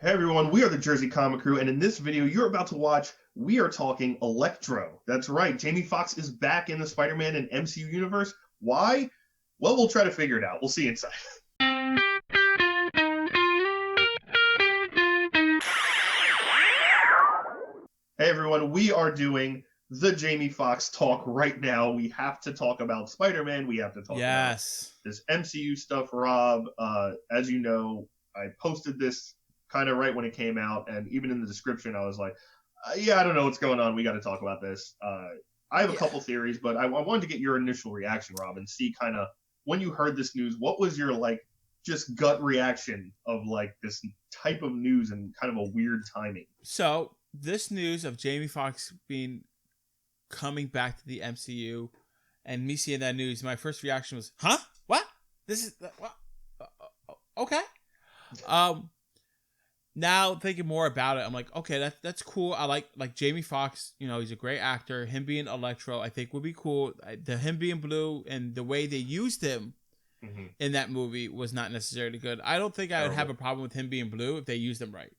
Hey everyone, we are the Jersey Comic Crew, and in this video you're about to watch, we are talking Electro. That's right, Jamie Foxx is back in the Spider-Man and MCU universe. Why? Well, we'll try to figure it out. We'll see you inside. Hey everyone, we are doing the Jamie Foxx talk right now. We have to talk about Spider-Man. We have to talk about this MCU stuff, Rob. As you know, I posted this kind of right when it came out, and even in the description, I was like, yeah, I don't know what's going on. We got to talk about this. I have a couple theories, but I wanted to get your initial reaction, Rob, and see kind of when you heard this news, what was your just gut reaction of this type of news and kind of a weird timing? So this news of Jamie Foxx coming back to the MCU, and me seeing that news, my first reaction was, "Huh? What? This is what? Okay." Now thinking more about it, I'm like, okay, that's cool. I like Jamie Foxx. You know, he's a great actor. Him being Electro, I think would be cool. Him being blue and the way they used him in that movie was not necessarily good. I don't think I would have a problem with him being blue if they used him right.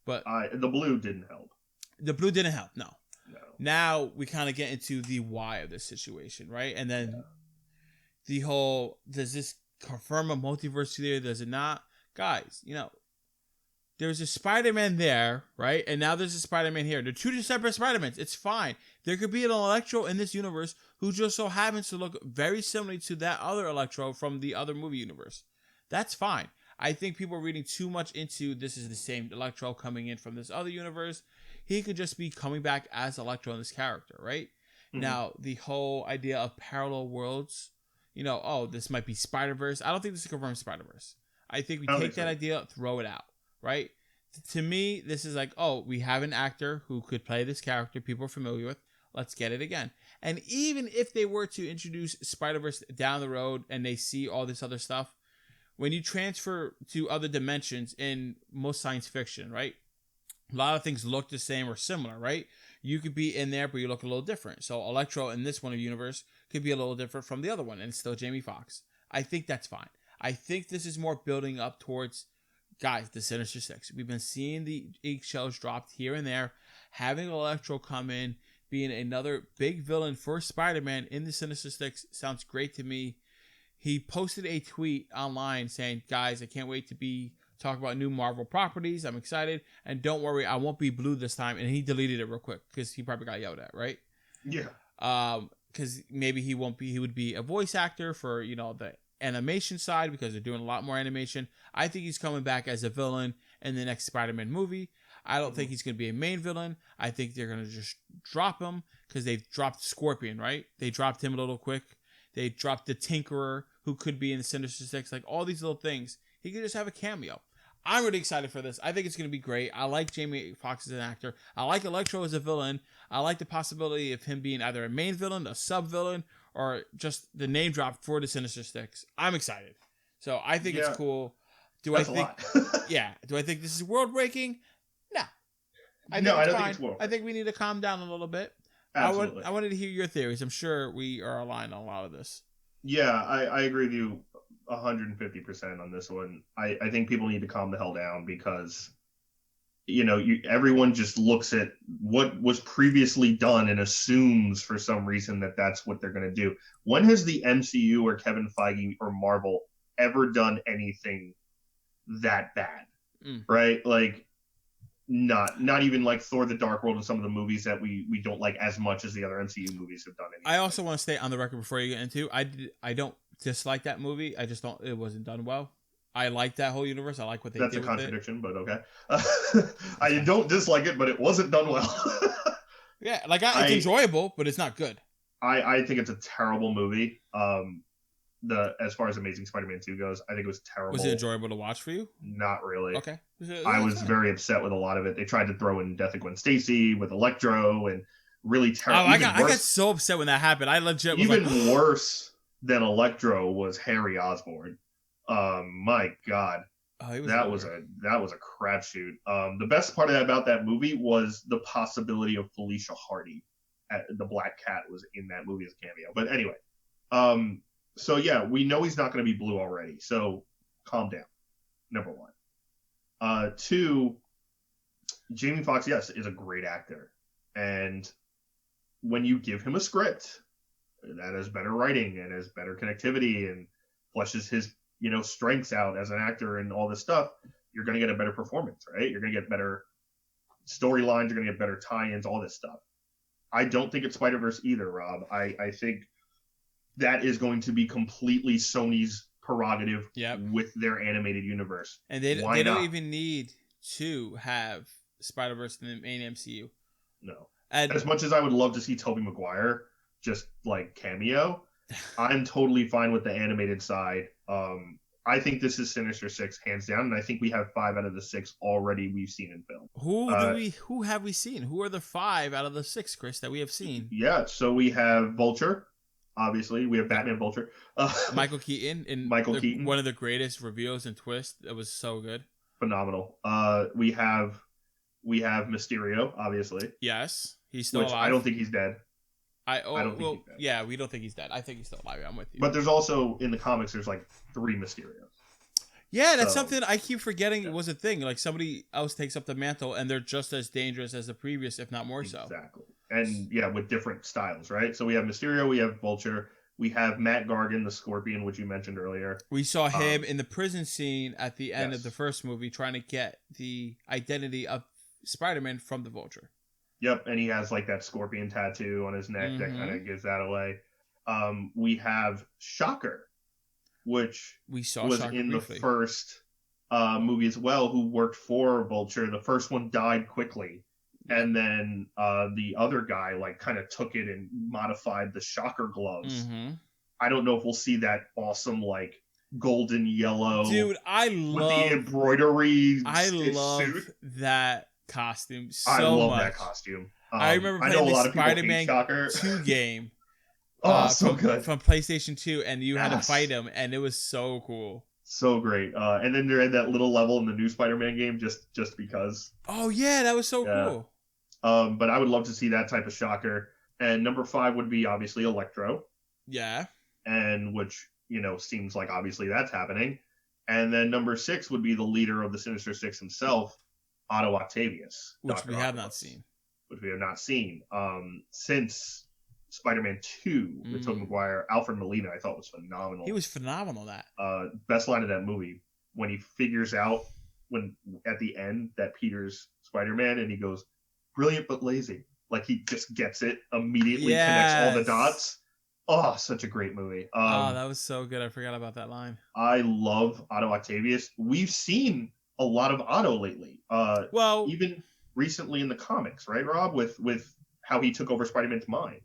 But the blue didn't help. The blue didn't help. No. Now we kind of get into the why of this situation, right? And then the whole, does this confirm a multiverse theory? Does it not? Guys, you know, there's a Spider-Man there, right? And now there's a Spider-Man here. They're two separate Spider-Mans. It's fine. There could be an Electro in this universe who just so happens to look very similar to that other Electro from the other movie universe. That's fine. I think people are reading too much into this is the same Electro coming in from this other universe. He could just be coming back as Electro in this character, right? Now, the whole idea of parallel worlds, you know, oh, this might be Spider-Verse. I don't think this is confirmed Spider-Verse. I think we take that idea, throw it out. Right? To me, this is like, oh, we have an actor who could play this character people are familiar with. Let's get it again. And even if they were to introduce Spider-Verse down the road and they see all this other stuff, when you transfer to other dimensions in most science fiction, right? A lot of things look the same or similar, right? You could be in there, but you look a little different. So Electro in this one of the universe could be a little different from the other one, and it's still Jamie Foxx. I think that's fine. I think this is more building up towards, guys, the Sinister Six. We've been seeing the eggshells dropped here and there. Having Electro come in, being another big villain for Spider-Man in the Sinister Six sounds great to me. He posted a tweet online saying, guys, I can't wait to talk about new Marvel properties. I'm excited. And don't worry, I won't be blue this time. And he deleted it real quick because he probably got yelled at, right? Yeah. Because maybe he would be a voice actor for, you know, the animation side because they're doing a lot more animation. I think he's coming back as a villain in the next Spider-Man movie. I don't think he's going to be a main villain. I think they're going to just drop him because they've dropped Scorpion, right? They dropped him a little quick. They dropped the Tinkerer, who could be in the Sinister Six. Like all these little things. He could just have a cameo. I'm really excited for this. I think it's going to be great. I like Jamie Foxx as an actor. I like Electro as a villain. I like the possibility of him being either a main villain, a sub-villain, or just the name drop for the Sinister Six. I'm excited. So I think it's cool. Do I think this is world breaking? No. I don't think it's world. I think we need to calm down a little bit. Absolutely. I wanted to hear your theories. I'm sure we are aligned on a lot of this. Yeah, I agree with you 150% on this one. I think people need to calm the hell down because, you know, everyone just looks at what was previously done and assumes for some reason that that's what they're going to do. When has the MCU or Kevin Feige or Marvel ever done anything that bad? Right? Like, not even like Thor: The Dark World and some of the movies that we don't like as much as the other MCU movies have done. I also want to stay on the record before you get into. I don't dislike that movie. I just don't. It wasn't done well. I like that whole universe. I like what they did. That's a contradiction, but okay. I don't dislike it, but it wasn't done well. Yeah, like it's enjoyable, but it's not good. I think it's a terrible movie. As far as Amazing Spider-Man 2 goes, I think it was terrible. Was it enjoyable to watch for you? Not really. Okay. I was very upset with a lot of it. They tried to throw in Death of Gwen Stacy with Electro and really terrible. I got so upset when that happened. I legit was even worse than Electro was Harry Osborn. My God. That was a crapshoot. The best part about that movie was the possibility of Felicia Hardy, the Black Cat, was in that movie as a cameo. But anyway, so yeah, we know he's not going to be blue already. So calm down. Number one. Two, Jamie Foxx, yes, is a great actor. And when you give him a script that has better writing and has better connectivity and fleshes his, strengths out as an actor and all this stuff, you're going to get a better performance, right? You're going to get better storylines, you're going to get better tie-ins, all this stuff. I don't think it's Spider-Verse either, Rob. I think that is going to be completely Sony's prerogative with their animated universe. And they don't even need to have Spider-Verse in the main MCU. No. And as much as I would love to see Tobey Maguire just like cameo, I'm totally fine with the animated side. I think this is Sinister Six hands down, and I think we have 5 out of the 6 already we've seen in film. Who have we seen? Who are the 5 out of the 6, Chris, that we have seen? Yeah, so we have Vulture. Obviously, we have Batman Vulture. Michael Keaton Keaton, one of the greatest reveals and twists. It was so good, phenomenal. We have Mysterio, obviously. Yes, he's still alive. I don't think he's dead. I don't think he's dead. Yeah, we don't think he's dead. I think he's still alive. I'm with you. But there's also in the comics, there's like 3 Mysterios. Yeah, that's something I keep forgetting was a thing. Like somebody else takes up the mantle, and they're just as dangerous as the previous, if not more so. Exactly. And yeah, with different styles, right? So we have Mysterio, we have Vulture, we have Matt Gargan, the Scorpion, which you mentioned earlier. We saw him in the prison scene at the end of the first movie trying to get the identity of Spider-Man from the Vulture. Yep, and he has like that scorpion tattoo on his neck that kind of gives that away. We have Shocker, which was Shocker in briefly. The first movie as well, who worked for Vulture. The first one died quickly. And then the other guy like kind of took it and modified the Shocker gloves. Mm-hmm. I don't know if we'll see that awesome like golden yellow. Dude, I love with the embroidery. I love suit. That costume so much. I love that costume. I remember playing the Spider-Man 2 game. So good. From PlayStation 2, and you had to fight him, and it was so cool. So great. And then there had that little level in the new Spider-Man game just because. Oh, yeah, that was so cool. But I would love to see that type of Shocker. And number 5 would be obviously Electro. Yeah. And which, seems like obviously that's happening. And then number 6 would be the leader of the Sinister Six himself, Otto Octavius. Which we have not seen. Since Spider-Man 2 with Tobey Maguire. Alfred Molina, I thought, was phenomenal. He was phenomenal, that. Best line of that movie, when he figures out, at the end, that Peter's Spider-Man, and he goes, brilliant but lazy. Like, he just gets it, immediately connects all the dots. Oh, such a great movie. That was so good. I forgot about that line. I love Otto Octavius. We've seen a lot of Otto lately. Even recently in the comics, right, Rob? With how he took over Spider-Man's mind.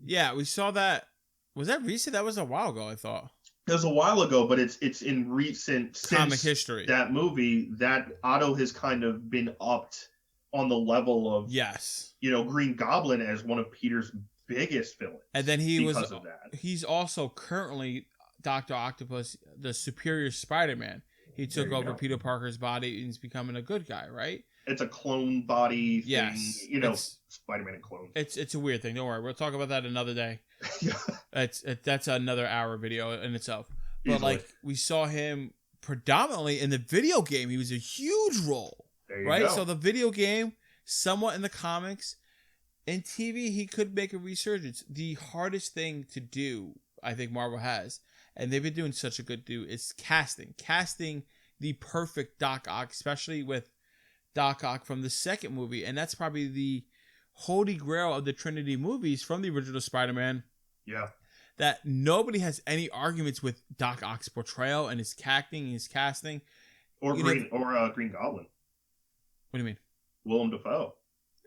Yeah, we saw that. Was that recent? That was a while ago, I thought. It was a while ago, but it's in recent comic history. That movie, that Otto has kind of been upped on the level of Green Goblin as one of Peter's biggest villains. And then he's also currently Dr. Octopus, the superior Spider-Man. He took over Peter Parker's body and he's becoming a good guy, right? It's a clone body thing. Yes. Spider-Man and clone. It's a weird thing. Don't worry. We'll talk about that another day. That's another hour video in itself. But like, we saw him predominantly in the video game. He was a huge role. There you go. So the video game, somewhat in the comics, in TV, he could make a resurgence. The hardest thing to do, I think Marvel has, and they've been doing such a good do, is casting. Casting the perfect Doc Ock, especially with Doc Ock from the second movie. And that's probably the holy grail of the Trinity movies from the original Spider-Man. Yeah. That nobody has any arguments with Doc Ock's portrayal and his acting, his casting. Or Green Goblin. What do you mean? Willem Dafoe.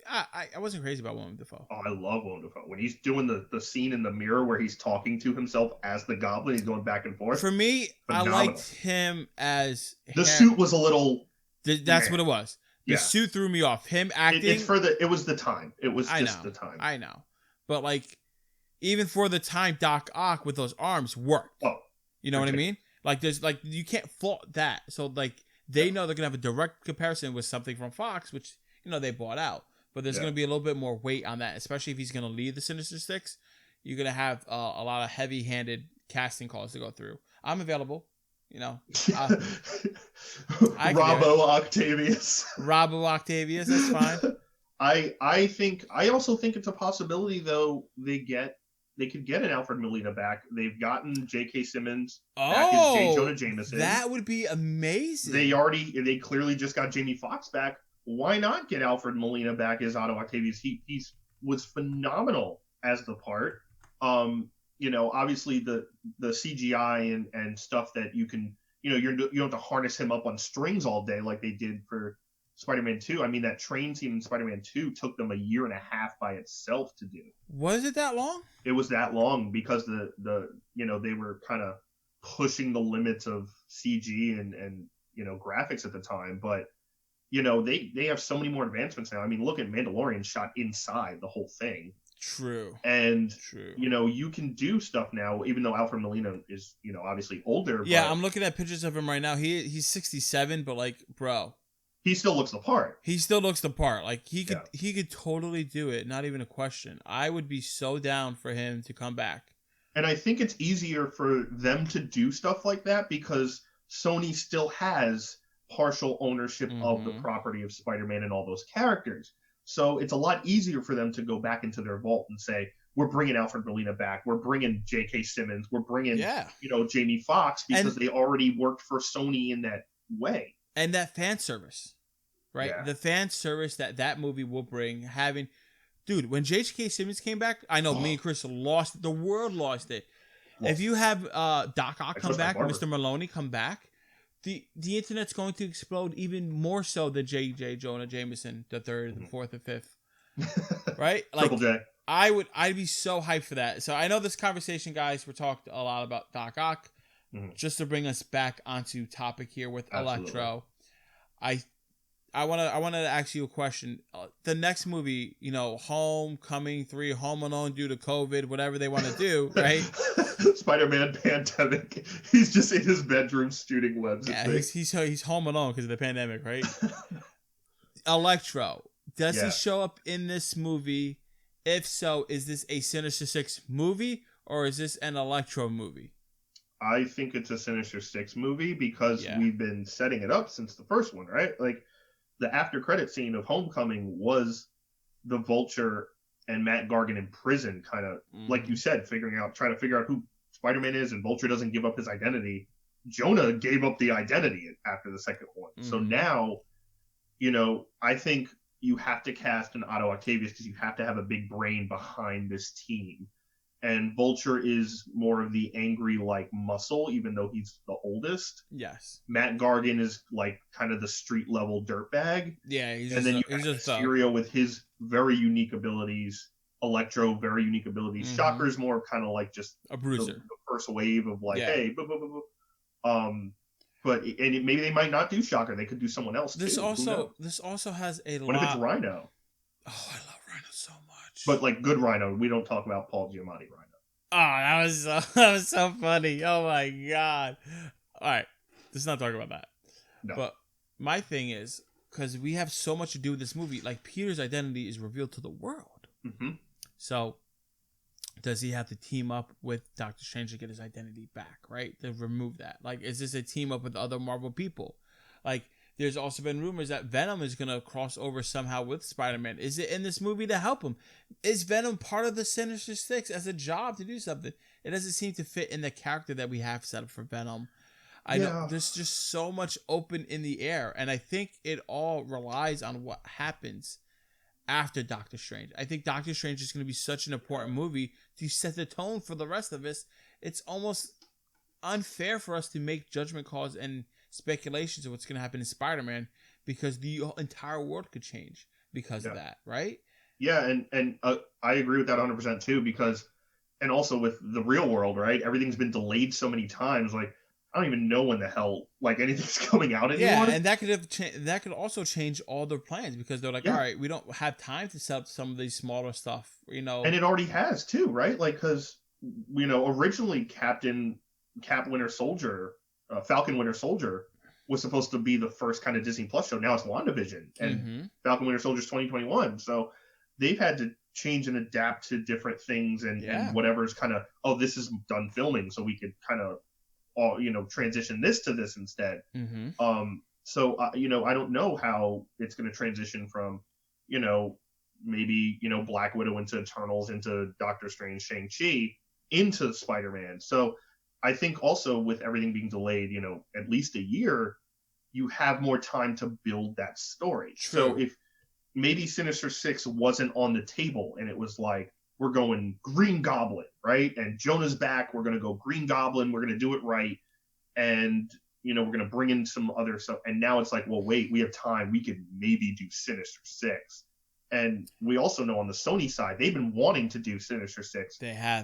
I wasn't crazy about Willem Dafoe. Oh, I love Willem Dafoe. When he's doing the scene in the mirror where he's talking to himself as the Goblin, he's going back and forth. For me, phenomenal. I liked him as... The suit was a little... That's what it was. The suit threw me off. Him acting... It was the time. It was just the time. I know. But like, even for the time, Doc Ock with those arms worked. Oh. You know what I mean? Like, there's like, you can't fault that. So like, they know they're going to have a direct comparison with something from Fox, which, they bought out. But there's going to be a little bit more weight on that, especially if he's going to lead the Sinister Six. You're going to have a lot of heavy-handed casting calls to go through. I'm available. Robbo Octavius. Robbo Octavius, that's fine. I also think it's a possibility though they could get an Alfred Molina back. They've gotten J.K. Simmons back as J. Jonah Jameson. That would be amazing. They clearly just got Jamie Foxx back. Why not get Alfred Molina back as Otto Octavius? He was phenomenal as the part. Obviously the CGI and stuff that you can, you don't have to harness him up on strings all day like they did for Spider-Man 2. I mean, that train scene in Spider-Man 2 took them a year and a half by itself to do. Was it that long? It was that long because they were kind of pushing the limits of CG and graphics at the time. But, they have so many more advancements now. I mean, look at Mandalorian shot inside the whole thing. True. And, you can do stuff now, even though Alfred Molina is, obviously older. Yeah, but I'm looking at pictures of him right now. He's 67, but like, bro. He still looks the part. Like he could totally do it. Not even a question. I would be so down for him to come back. And I think it's easier for them to do stuff like that because Sony still has partial ownership of the property of Spider-Man and all those characters. So it's a lot easier for them to go back into their vault and say, we're bringing Alfred Molina back. We're bringing J.K. Simmons. We're bringing, Jamie Foxx because they already worked for Sony in that way. And that fan service, right? Yeah. The fan service that movie will bring, dude, when J.K. Simmons came back, I know me and Chris lost, the world lost it. If you have Doc Ock come back, Mr. Maloney come back, the internet's going to explode even more so than J. Jonah Jameson, the third, the fourth, and fifth. Right? Like, Triple J. I'd be so hyped for that. So I know this conversation, guys, we're talking a lot about Doc Ock. Just to bring us back onto topic here with Electro, I want to ask you a question. The next movie, Homecoming 3, Home Alone due to COVID, whatever they want to do, right? Spider-Man pandemic. He's just in his bedroom shooting webs. Yeah, he's home alone because of the pandemic, right? Electro, does he show up in this movie? If so, is this a Sinister Six movie or is this an Electro movie? I think it's a Sinister Six movie because we've been setting it up since the first one, right? Like, the after credit scene of Homecoming was the Vulture and Matt Gargan in prison, kind of, like you said, trying to figure out who Spider-Man is, and Vulture doesn't give up his identity. Jonah gave up the identity after the second one. So now, I think you have to cast an Otto Octavius because you have to have a big brain behind this team. And Vulture is more of the angry, like, muscle, even though he's the oldest. Yes. Matt Gargan is, like, kind of the street-level dirtbag. Yeah, and then you have Mysterio with his very unique abilities. Electro, very unique abilities. Shocker's more kind of like just a bruiser. The first wave of, like, hey, but maybe they might not do Shocker. They could do someone else, This also has a lot... What if it's Rhino? Oh, I love Rhino so much. But, like, good Rhino. We don't talk about Paul Giamatti Rhino. Oh, that was so funny. Oh my god. All right, let's not talk about that. No. But my thing is, because we have so much to do with this movie, like, Peter's identity is revealed to the world. So does he have to team up with Doctor Strange to get his identity back, right? To remove that. Like, is this a team up with other Marvel people? Like, there's also been rumors that Venom is going to cross over somehow with Spider-Man. Is it in this movie to help him? Is Venom part of the Sinister Six as a job to do something? It doesn't seem to fit in the character that we have set up for Venom. I know there's just so much open in the air, and I think it all relies on what happens after Doctor Strange. I think Doctor Strange is going to be such an important movie to set the tone for the rest of us. It's almost unfair for us to make judgment calls and speculations of what's going to happen in Spider-Man because the entire world could change because of that, right? Yeah, and I agree with that 100% too, because, and also with the real world, right? Everything's been delayed so many times, like, I don't even know when the hell, like, anything's coming out anymore. Yeah, and that could also change all their plans because they're like, all right, we don't have time to set up some of these smaller stuff, And it already has too, right? Like, because, originally Falcon Winter Soldier was supposed to be the first kind of Disney Plus show. Now it's WandaVision, and Falcon Winter Soldier's 2021. So they've had to change and adapt to different things and whatever's kind of, this is done filming, so we could kind of transition this to this instead. So I don't know how it's going to transition from, maybe Black Widow into Eternals, into Doctor Strange, Shang-Chi, into Spider-Man. So I think also with everything being delayed, at least a year, you have more time to build that story. True. So if maybe Sinister Six wasn't on the table and it was like, we're going Green Goblin, right? And Jonah's back. We're going to go Green Goblin. We're going to do it right. And, we're going to bring in some other stuff. And now it's like, well, wait, we have time. We could maybe do Sinister Six. And we also know on the Sony side, they've been wanting to do Sinister Six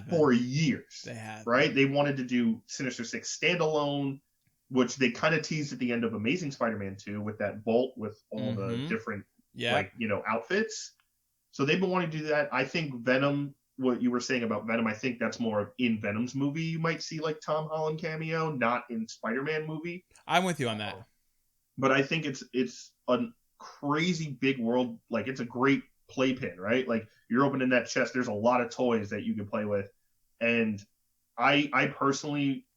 for years. They have. Right? They wanted to do Sinister Six standalone, which they kind of teased at the end of Amazing Spider-Man 2 with that Bolt with all the different, outfits. So they've been wanting to do that. I think Venom, what you were saying about Venom, I think that's more of in Venom's movie. You might see like Tom Holland cameo, not in Spider-Man movie. I'm with you on that. But I think it's a crazy big world. Like, it's a great playpen, right? Like, you're opening that chest, there's a lot of toys that you can play with. And I personally,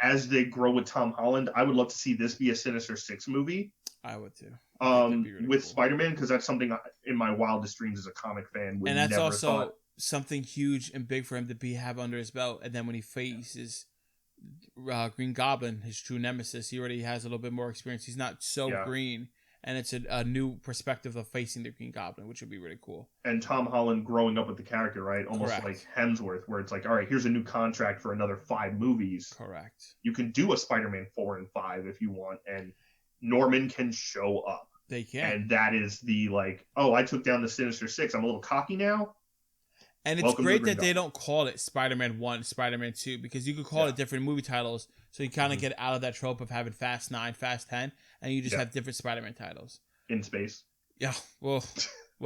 as they grow with Tom Holland, I would love to see this be a Sinister Six movie. I would too. Really with cool. Spider-Man, because that's something in my wildest dreams as a comic fan would never thought. And that's also something huge and big for him to have under his belt. And then when he faces Green Goblin, his true nemesis, he already has a little bit more experience. He's not so green, and it's a new perspective of facing the Green Goblin, which would be really cool. And Tom Holland growing up with the character, right? Almost like Hemsworth, where it's like, all right, here's a new contract for another 5 movies. Correct. You can do a Spider-Man 4 and 5 if you want, and Norman can show up. They can. And that is the I took down the Sinister Six. I'm a little cocky now. And it's great that they don't call it Spider-Man 1, Spider-Man 2, because you could call it different movie titles, so you kind of get out of that trope of having Fast 9, Fast 10, and you just have different Spider-Man titles. In space. Yeah, we'll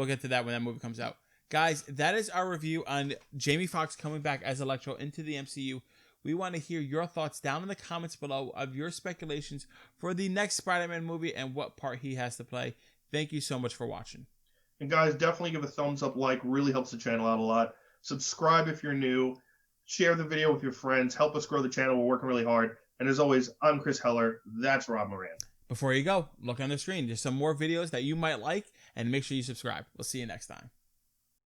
get to that when that movie comes out. Guys, that is our review on Jamie Foxx coming back as Electro into the MCU. We want to hear your thoughts down in the comments below of your speculations for the next Spider-Man movie and what part he has to play. Thank you so much for watching. And guys, definitely give a thumbs up, really helps the channel out a lot. Subscribe if you're new. Share the video with your friends. Help us grow the channel. We're working really hard. And as always, I'm Chris Heller. That's Rob Moran. Before you go, look on the screen. There's some more videos that you might like, and make sure you subscribe. We'll see you next time.